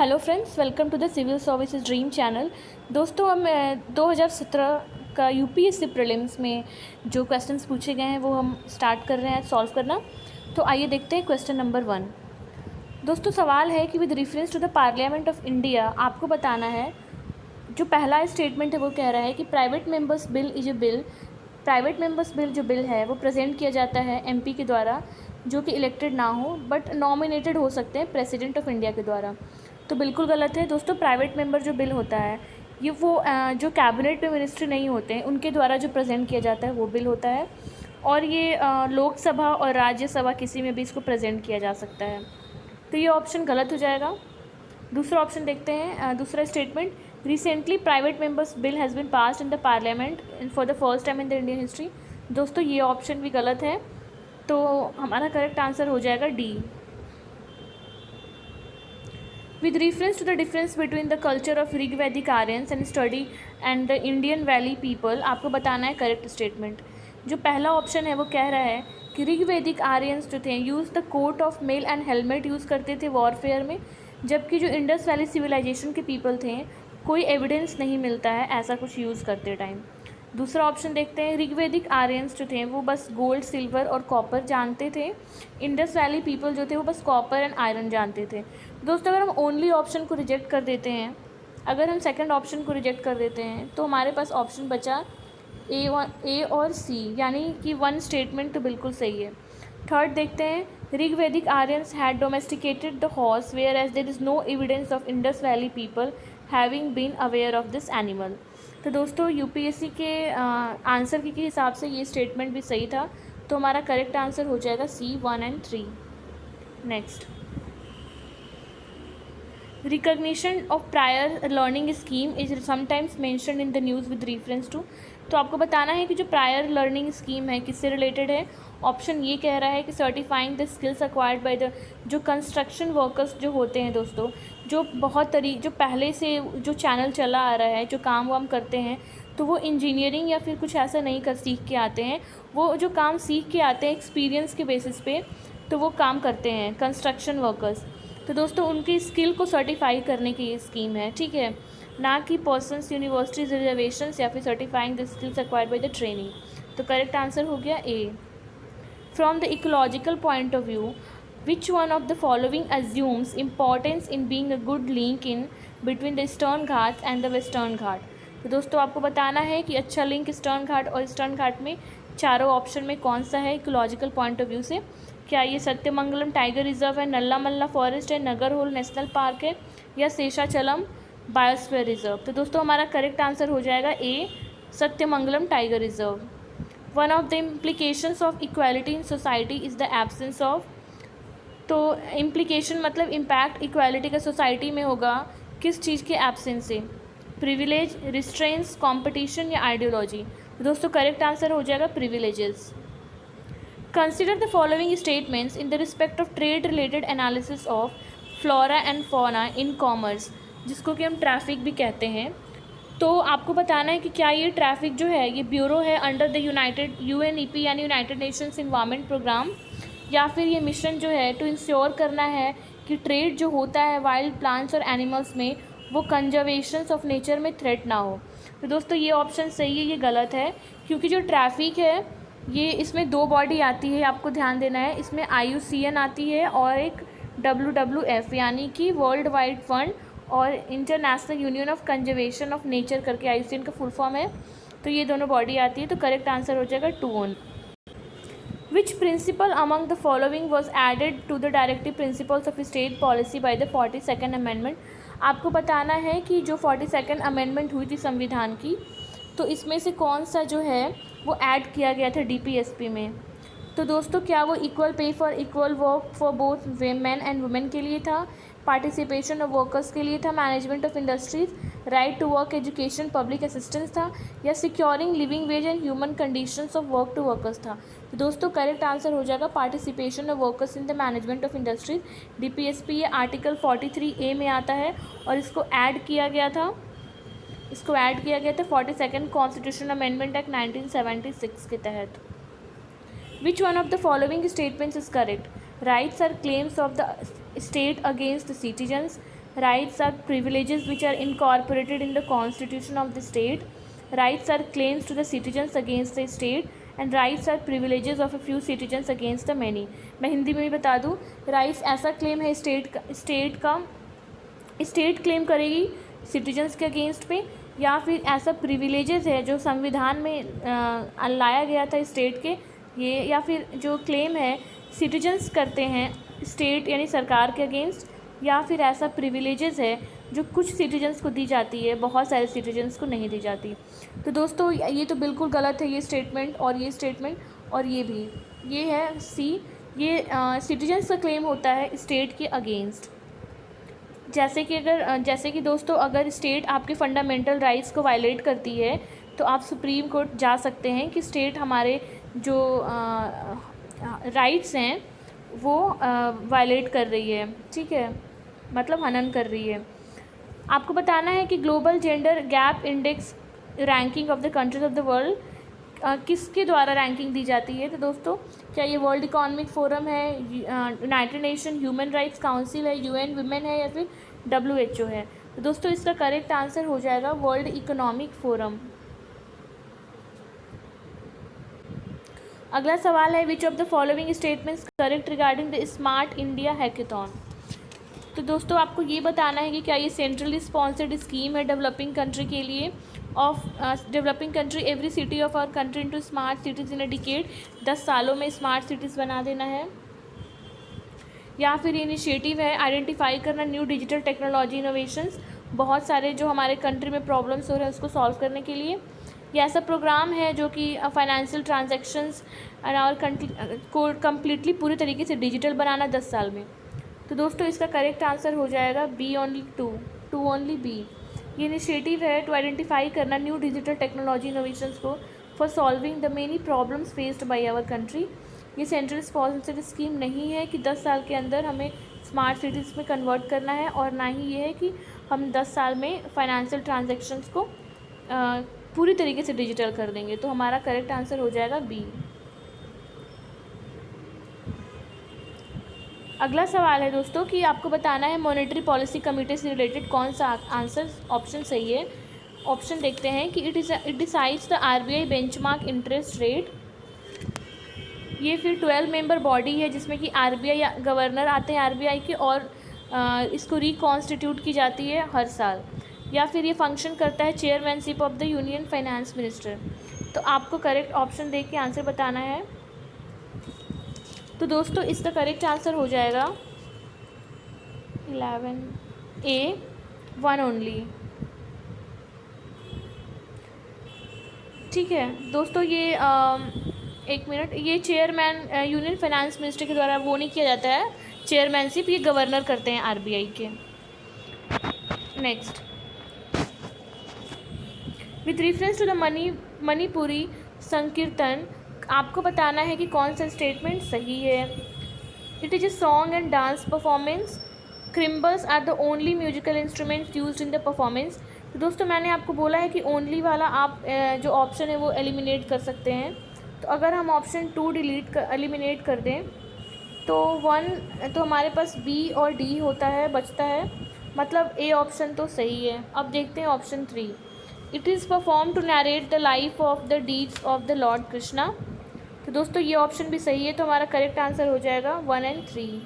Hello friends, welcome to the civil services dream channel. दोस्तों, हम 2017 का यूपीएससी प्रीलिम्स में जो क्वेश्चंस पूछे गए हैं वो हम स्टार्ट कर रहे हैं सॉल्व करना। तो आइए देखते हैं क्वेश्चन नंबर 1। दोस्तों, सवाल है कि with reference to the Parliament of India आपको बताना है, जो पहला स्टेटमेंट है वो कह रहा है कि private members bill is a bill. Private members bill जो बिल है वो प्रेजेंट किया जाता है एमपी के द्वारा, जो कि इलेक्टेड ना हो बट नॉमिनेटेड हो सकते हैं प्रेसिडेंट ऑफ इंडिया के द्वारा। तो बिल्कुल गलत है दोस्तों। प्राइवेट मेंबर जो बिल होता है ये वो जो कैबिनेट में मिनिस्ट्री नहीं होते हैं उनके द्वारा जो प्रेजेंट किया जाता है वो बिल होता है, और ये लोकसभा और राज्यसभा किसी में भी इसको प्रेजेंट किया जा सकता है। तो ये ऑप्शन गलत हो जाएगा। दूसरा ऑप्शन देखते हैं, दूसरा statement, recently private members bill has been passed in the parliament for the first time in the Indian history. दोस्तों, ये ऑप्शन भी गलत है, तो हमारा करेक्ट आंसर हो जाएगा D. With reference to the difference between the culture of Rig Vedic Aryans and study and the Indian Valley people, आपको बताना है करेक्ट स्टेटमेंट। जो पहला ऑप्शन है वो कह रहा है कि ऋग वैदिक आर्यंस जो थे use the coat of mail and helmet use करते थे वॉरफेयर में, जबकि जो इंडस वैली सिविलाइजेशन के पीपल थे कोई एविडेंस नहीं मिलता है ऐसा कुछ यूज़ करते टाइम। दूसरा ऑप्शन देखते हैं, ऋग्वैदिक आर्यंस जो थे वो बस गोल्ड, सिल्वर और कॉपर जानते थे। इंडस वैली पीपल जो थे वो बस कॉपर एंड आयरन जानते थे। दोस्तों, अगर हम ओनली ऑप्शन को रिजेक्ट कर देते हैं, अगर हम सेकंड ऑप्शन को रिजेक्ट कर देते हैं तो हमारे पास ऑप्शन बचा ए और सी, यानी कि वन स्टेटमेंट तो बिल्कुल सही है। थर्ड देखते हैं, Rigvedic Aryans had domesticated the horse whereas there is no evidence of Indus valley people having been aware of this animal. तो दोस्तों, यूपीएससी के आंसर के हिसाब से ये स्टेटमेंट भी सही था, तो हमारा करेक्ट आंसर हो जाएगा सी 1 और 3। Next, recognition of prior learning scheme is sometimes mentioned in the news with reference to. तो आपको बताना है कि जो प्रायर लर्निंग स्कीम है किससे रिलेटेड है। ऑप्शन ये कह रहा है कि certifying the skills acquired by the जो कंस्ट्रक्शन वर्कर्स जो होते हैं दोस्तों, जो जो पहले से जो चैनल चला आ रहा है, जो काम वाम करते हैं, तो वो इंजीनियरिंग या फिर कुछ ऐसा नहीं कर सीख के आते हैं। वो जो काम सीख के आते हैं एक्सपीरियंस के बेसिस पे, तो वो काम करते हैं कंस्ट्रक्शन वर्कर्स। तो दोस्तों, उनकी स्किल को सर्टिफाई करने की ये स्कीम है, ठीक है, ना कि पर्सनस, यूनिवर्सिटीज, रिजर्वेशंस या फिर certifying the skills acquired by the training. तो करेक्ट आंसर हो गया A. From the ecological point of view, which one of the following assumes importance in being a good link in between the Eastern Ghat and the Western Ghat. तो दोस्तों, आपको बताना है कि अच्छा लिंक ईस्टर्न घाट और ईस्टर्न घाट में चारों ऑप्शन में कौन सा है इकोलॉजिकल पॉइंट ऑफ व्यू से। क्या ये सत्यमंगलम टाइगर रिजर्व है, नल्ला मल्ला फॉरेस्ट है, नगरहोल नेशनल पार्क है, या शेषाचलम बायोस्फीयर रिजर्व। तो दोस्तों, हमारा करेक्ट आंसर हो जाएगा A, Sathyamangalam tiger reserve. One of the implications of equality in society is the absence of. तो इम्प्लीकेशन मतलब इम्पैक्ट इक्वालिटी का सोसाइटी में होगा किस चीज़ के एब्सेंस से, प्रिविलेज, रिस्ट्रेंस, कॉम्पिटिशन या आइडियोलॉजी। तो दोस्तों, करेक्ट आंसर हो जाएगा privileges. Consider the following statements in the respect of trade related analysis of flora and fauna in commerce, जिसको कि हम ट्रैफिक भी कहते हैं। तो आपको बताना है कि क्या ये ट्रैफिक जो है ये ब्यूरो है अंडर द UNEP यानी यूनाइटेड नेशंस इन्वायरमेंट प्रोग्राम, या फिर ये मिशन जो है टू इंश्योर करना है कि ट्रेड जो होता है वाइल्ड प्लांट्स और एनिमल्स में वो कंजर्वेशन ऑफ नेचर में थ्रेट ना हो। तो दोस्तों, ये ऑप्शन सही है, ये गलत है, क्योंकि जो ट्रैफिक है ये इसमें दो बॉडी आती है, आपको ध्यान देना है। इसमें IUCN आती है और एक WWF यानी कि वर्ल्ड वाइड फंड और international union of conservation of nature करके IUCN का फुल फॉर्म है। तो ये दोनों बॉडी आती है, तो करेक्ट आंसर हो जाएगा 2 Which principle among the following was added to the directive principles of state policy by the 42nd amendment। आपको बताना है कि जो 42nd अमेंडमेंट हुई थी संविधान की, तो इसमें से कौन सा जो है वो ऐड किया गया था DPSP में। तो दोस्तों, क्या वो equal pay for equal work for both men and women के लिए था, पार्टिसिपेशन ऑफ वर्कर्स के लिए था, management of industries, right to work, education, public assistance था, या securing living wage and human conditions of work to workers था। तो दोस्तों, करेक्ट आंसर हो जाएगा participation of workers in the management of industries. DPSP ये आर्टिकल 43A में आता है और इसको ऐड किया गया था 42nd कॉन्स्टिट्यूशन अमेंडमेंट एक्ट 1976 के तहत। Which one of the following statements is correct. Rights are claims of the state against the citizens, Rights are privileges which are incorporated in the constitution of the state. Rights are claims to the citizens against the state, and rights are privileges of a few citizens against the many. मैं हिंदी में भी बता दूँ, rights ऐसा claim है state claim करेगी citizens के against पे, या फिर ऐसा प्रिविलेजेस है जो संविधान में लाया गया था स्टेट के, ये, या फिर जो क्लेम है सिटीजन्स करते हैं स्टेट यानी सरकार के अगेंस्ट, या फिर ऐसा प्रिविलेजेस है जो कुछ सिटीजन्स को दी जाती है, बहुत सारे सिटीजन्स को नहीं दी जाती। तो दोस्तों ये तो बिल्कुल गलत है, ये स्टेटमेंट और ये स्टेटमेंट, और ये भी, ये है सी, ये सिटीजन्स का क्लेम होता है स्टेट के अगेंस्ट। जैसे कि दोस्तों अगर स्टेट आपके फंडामेंटल राइट्स को वायलेट करती है तो आप सुप्रीम कोर्ट जा सकते हैं कि स्टेट हमारे जो राइट्स हैं वो वायलेट कर रही है, ठीक है, मतलब हनन कर रही है। आपको बताना है कि global gender gap index ranking of the countries of the world किसके द्वारा रैंकिंग दी जाती है। तो दोस्तों क्या ये वर्ल्ड इकोनॉमिक फोरम है, United nation human rights council है, यूएन वुमेन है, या फिर WHO है। तो दोस्तों इसका करेक्ट आंसर हो जाएगा वर्ल्ड इकोनॉमिक फोरम। अगला सवाल है which of the following statements correct regarding the Smart India Hackathon. तो दोस्तों आपको ये बताना है कि क्या ये सेंट्रली स्पॉन्सर्ड स्कीम है डेवलपिंग कंट्री के लिए, of developing country every city of our country into smart cities in a decade, 10 सालों में स्मार्ट सिटीज़ बना देना है, या फिर इनिशिएटिव है आइडेंटिफाई करना न्यू डिजिटल टेक्नोलॉजी इनोवेशंस, बहुत सारे जो हमारे कंट्री में प्रॉब्लम्स हो रहे हैं उसको सॉल्व करने के लिए, या ऐसा प्रोग्राम है जो कि फाइनेंशियल ट्रांजैक्शंस और को कम्प्लीटली पूरी तरीके से डिजिटल बनाना 10 साल में। तो दोस्तों इसका करेक्ट आंसर हो जाएगा B only two only B. ये इनिशिएटिव है टू आइडेंटिफाई करना न्यू डिजिटल टेक्नोलॉजी इनोवेशंस को for solving the many problems faced by our country. ये सेंट्रल स्पॉन्सर्ड स्कीम नहीं है कि 10 साल के अंदर हमें स्मार्ट सिटीज़ में कन्वर्ट करना है, और ना ही ये है कि हम 10 साल में फाइनेंशियल ट्रांजैक्शंस को पूरी तरीके से डिजिटल कर देंगे। तो हमारा करेक्ट आंसर हो जाएगा बी। अगला सवाल है दोस्तों कि आपको बताना है मॉनेटरी पॉलिसी कमेटी से रिलेटेड कौन सा आंसर ऑप्शन सही है। ऑप्शन देखते हैं कि it decides the RBI benchmark interest rate. ये फिर 12 मेंबर बॉडी है जिसमें कि RBI या गवर्नर आते हैं RBI के, और इसको रिकॉन्स्टिट्यूट की जाती है हर साल, या फिर ये फंक्शन करता है chairmanship of the union finance minister. तो आपको करेक्ट ऑप्शन देख के आंसर बताना है। तो दोस्तों इसका करेक्ट आंसर हो जाएगा 11A 1 ओनली। ठीक है दोस्तों, ये एक मिनट, ये चेयरमैन यूनियन फाइनेंस मिनिस्टर के द्वारा वो नहीं किया जाता है चेयरमैनशिप, ये गवर्नर करते हैं RBI के। Next, with reference to the Manipuri Sankirtan, आपको बताना है कि कौन सा स्टेटमेंट सही है। It is a song and dance performance, cymbals are the only musical instruments used in the performance. तो दोस्तों मैंने आपको बोला है कि ओनली वाला आप जो ऑप्शन है वो एलिमिनेट कर सकते हैं। तो अगर हम ऑप्शन 2 एलिमिनेट कर दें तो 1 तो हमारे पास B और D होता है, बचता है, मतलब A ऑप्शन तो सही है। अब देखते हैं option 3, it is perform to narrate the life of the deeds of the Lord Krishna. तो दोस्तों ये ऑप्शन भी सही है, तो हमारा करेक्ट आंसर हो जाएगा 1 और 3।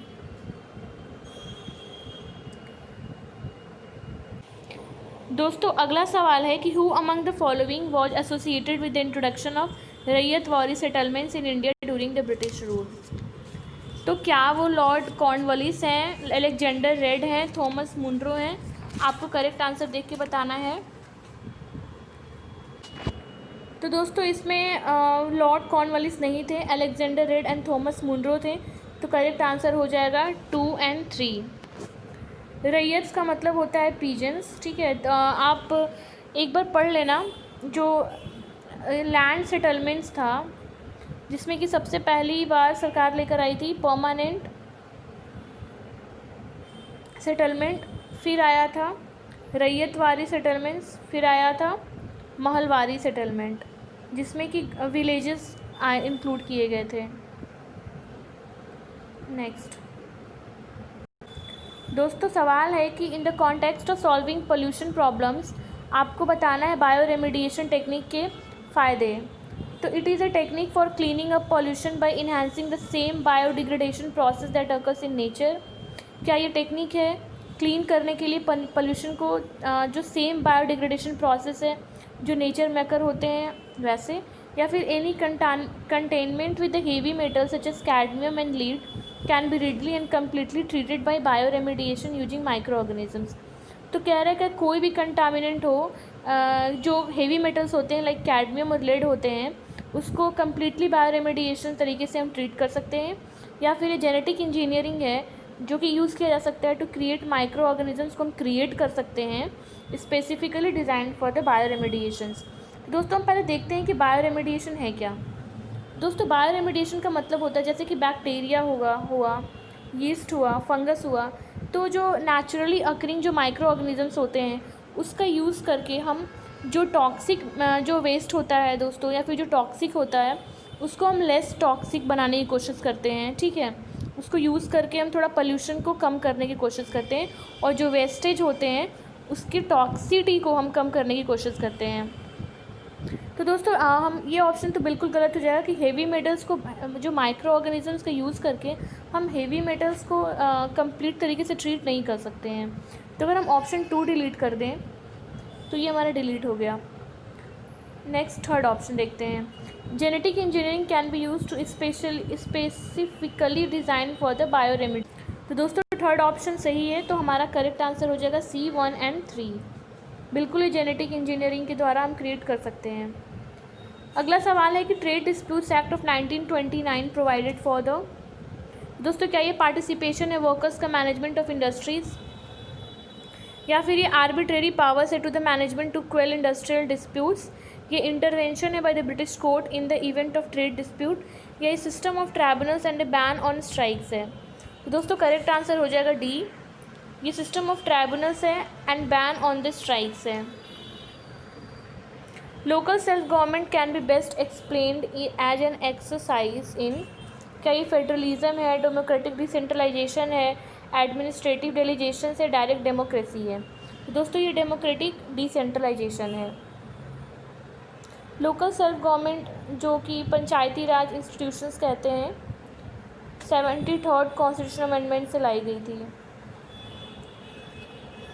दोस्तों अगला सवाल है कि who among the following was associated with the introduction of Ryotwari settlements in India during the British rule. तो क्या वो लॉर्ड कॉर्नवालिस हैं, अलेक्जेंडर रेड हैं, थॉमस मुनरो हैं। आपको करेक्ट आंसर देख के बताना है। तो दोस्तों इसमें लॉर्ड कॉर्नवालिस नहीं थे, Alexander Read and Thomas Munro थे। तो करेक्ट आंसर हो जाएगा 2 और 3। रैयत का मतलब होता है पीजेंस, ठीक है। तो आप एक बार पढ़ लेना, जो लैंड सेटलमेंट्स था जिसमें कि सबसे पहली बार सरकार लेकर आई थी परमानेंट सेटलमेंट, फिर आया था रैयतवारी सेटलमेंट्स, फिर आया था महलवारी सेटलमेंट, जिसमें कि विलेजेस इंक्लूड किए गए थे। नेक्स्ट, दोस्तों सवाल है कि in the context of solving pollution problems आपको बताना है बायो रेमेडिएशन टेक्निक के फ़ायदे। तो it is a technique for cleaning up pollution by enhancing the same biodegradation process that occurs in nature. क्या ये टेक्निक है क्लीन करने के लिए पोल्यूशन को जो सेम बायोडिग्रेडेशन प्रोसेस है जो नेचर में अकर होते हैं वैसे, या फिर any containment with the heavy metal such as cadmium and lead can be readily and completely treated by bioremediation using microorganisms. तो कह रहा है कि कोई भी कंटामिनेंट हो जो हेवी मेटल्स होते हैं लाइक कैडमियम और लेड होते हैं उसको कम्प्लीटली बायो रेमेडिएशन तरीके से हम ट्रीट कर सकते हैं, या फिर ये जेनेटिक इंजीनियरिंग है जो कि यूज़ किया जा सकता है टू क्रिएट माइक्रो ऑर्गेनिजम्स को हम क्रिएट कर सकते हैं specifically design for the bioremediations. दोस्तों हम पहले देखते हैं कि बायो रेमेडिएशन है क्या। दोस्तों बायो रेमेडिएशन का मतलब होता है जैसे कि बैक्टीरिया हुआ यीस्ट हुआ, फंगस हुआ, तो जो नेचुरली अकरिंग जो माइक्रो ऑर्गेनिजम्स होते हैं उसका यूज़ करके हम जो टॉक्सिक जो वेस्ट होता है दोस्तों या फिर जो टॉक्सिक होता है उसको हम लेस टॉक्सिक बनाने की कोशिश करते हैं, ठीक है। उसको यूज़ करके हम थोड़ा पोल्यूशन को कम करने की कोशिश करते हैं और जो वेस्टेज होते हैं उसकी टॉक्सिसिटी को हम कम करने की कोशिश करते हैं। तो दोस्तों हम ये ऑप्शन तो बिल्कुल गलत हो जाएगा कि हेवी मेटल्स को जो माइक्रो ऑर्गेनिजम्स का यूज़ करके हम हेवी मेटल्स को कंप्लीट तरीके से ट्रीट नहीं कर सकते हैं। तो अगर हम ऑप्शन 2 डिलीट कर दें तो ये हमारा डिलीट हो गया। नेक्स्ट थर्ड ऑप्शन देखते हैं। Genetic engineering can be use to specifically design for the bio remedy. तो दोस्तों थर्ड ऑप्शन सही है, तो हमारा करेक्ट आंसर हो जाएगा C 1 and 3। बिल्कुल ही जेनेटिक इंजीनियरिंग के द्वारा हम क्रिएट कर सकते हैं। अगला सवाल है कि trade disputes act of 1929 provided for the. दोस्तों क्या ये पार्टिसिपेशन है वर्कर्स का मैनेजमेंट ऑफ इंडस्ट्रीज़, या फिर ये आर्बिट्रेरी पावर्स है to the management to quell industrial disputes, ये इंटरवेंशन है by the British court in the event of trade dispute, या ये system of tribunals and a ban on strikes है। तो दोस्तों करेक्ट आंसर हो जाएगा D, ये सिस्टम ऑफ ट्राइब्यूनल्स है and ban on the strikes है। Local self government can be best explained as an exercise in. क्या ये फेडरलिज्म है, डेमोक्रेटिक डिसेंट्रलाइजेशन है, एडमिनिस्ट्रेटिव डेलीगेशन से डायरेक्ट डेमोक्रेसी है। तो दोस्तों ये डेमोक्रेटिक डिसेंट्रलाइजेशन है। लोकल सेल्फ गवर्नमेंट जो कि पंचायती राज इंस्टीट्यूशंस कहते हैं 73rd कॉन्स्टिट्यूशन अमेंडमेंट से लाई गई थी।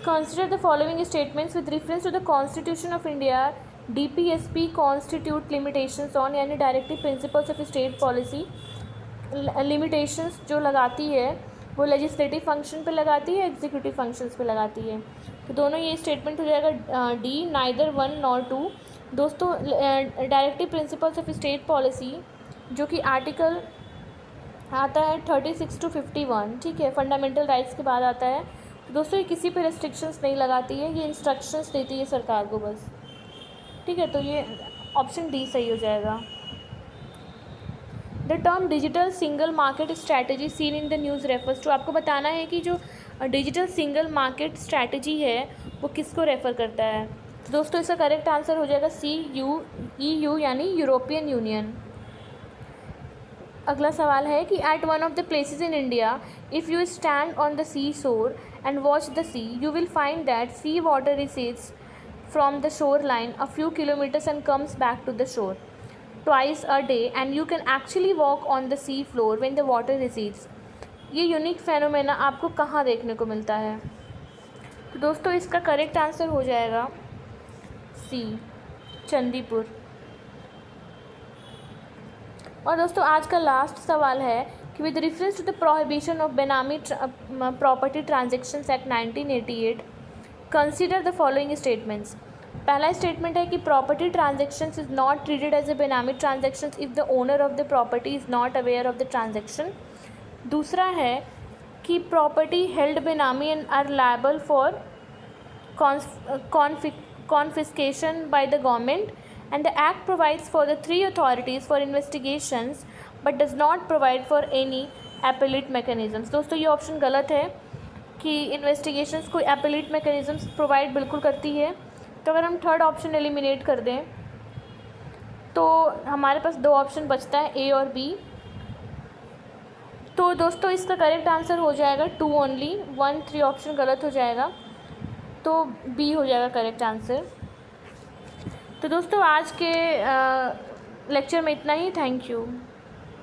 Consider the following statements with reference to the constitution of India. DPSP constitute limitations on, यानी directive principles of state policy. Limitations जो लगाती है वो लेजिस्लेटिव फंक्शन पे लगाती है, एग्जीक्यूटिव फंक्शंस पे लगाती है। तो दोनों ये स्टेटमेंट हो जाएगा D, नाइदर 1 नॉर 2। दोस्तों directive principles of state policy जो कि आर्टिकल आता है 36 to 51, ठीक है, फंडामेंटल राइट्स के बाद आता है। तो दोस्तों ये किसी पे रेस्ट्रिक्शंस नहीं लगाती है, ये इंस्ट्रक्शंस देती है सरकार को बस, ठीक है। तो ये ऑप्शन D सही हो जाएगा। The term digital single market strategy seen in the news refers to. आपको बताना है कि जो डिजिटल सिंगल मार्केट स्ट्रैटेजी है वो किसको रेफ़र करता है। तो दोस्तों इसका करेक्ट आंसर हो जाएगा EU यानी यूरोपियन यूनियन। अगला सवाल है कि at one of the places in India if you stand on the sea shore and watch the sea you will find that sea water recedes from the shoreline a few kilometers and comes back to the shore twice a day and you can actually walk on the sea floor when the water recedes। ये unique phenomena आपको कहाँ देखने को मिलता है। तो दोस्तों इसका करेक्ट आंसर हो जाएगा C, चंदीपुर। और दोस्तों आज का लास्ट सवाल है कि with reference to the prohibition of benami property transactions act 1988 consider the following statements. पहला स्टेटमेंट है कि property transactions is not treated as a benami transactions if the owner of the property is not aware of the transaction. दूसरा है कि property held benami and are liable for confiscation by the government, and the act provides for the three authorities for investigations but does not provide for any appellate mechanisms। दोस्तों ये option गलत है कि investigations को appellate mechanisms provide बिल्कुल करती है। तो अगर हम थर्ड ऑप्शन एलिमिनेट कर दें तो हमारे पास दो ऑप्शन बचता है A और B। तो दोस्तों इसका करेक्ट आंसर हो जाएगा 2 ओनली, 1 3 ऑप्शन गलत हो जाएगा, तो बी हो जाएगा करेक्ट आंसर। तो दोस्तों आज के लेक्चर में इतना ही। Thank you.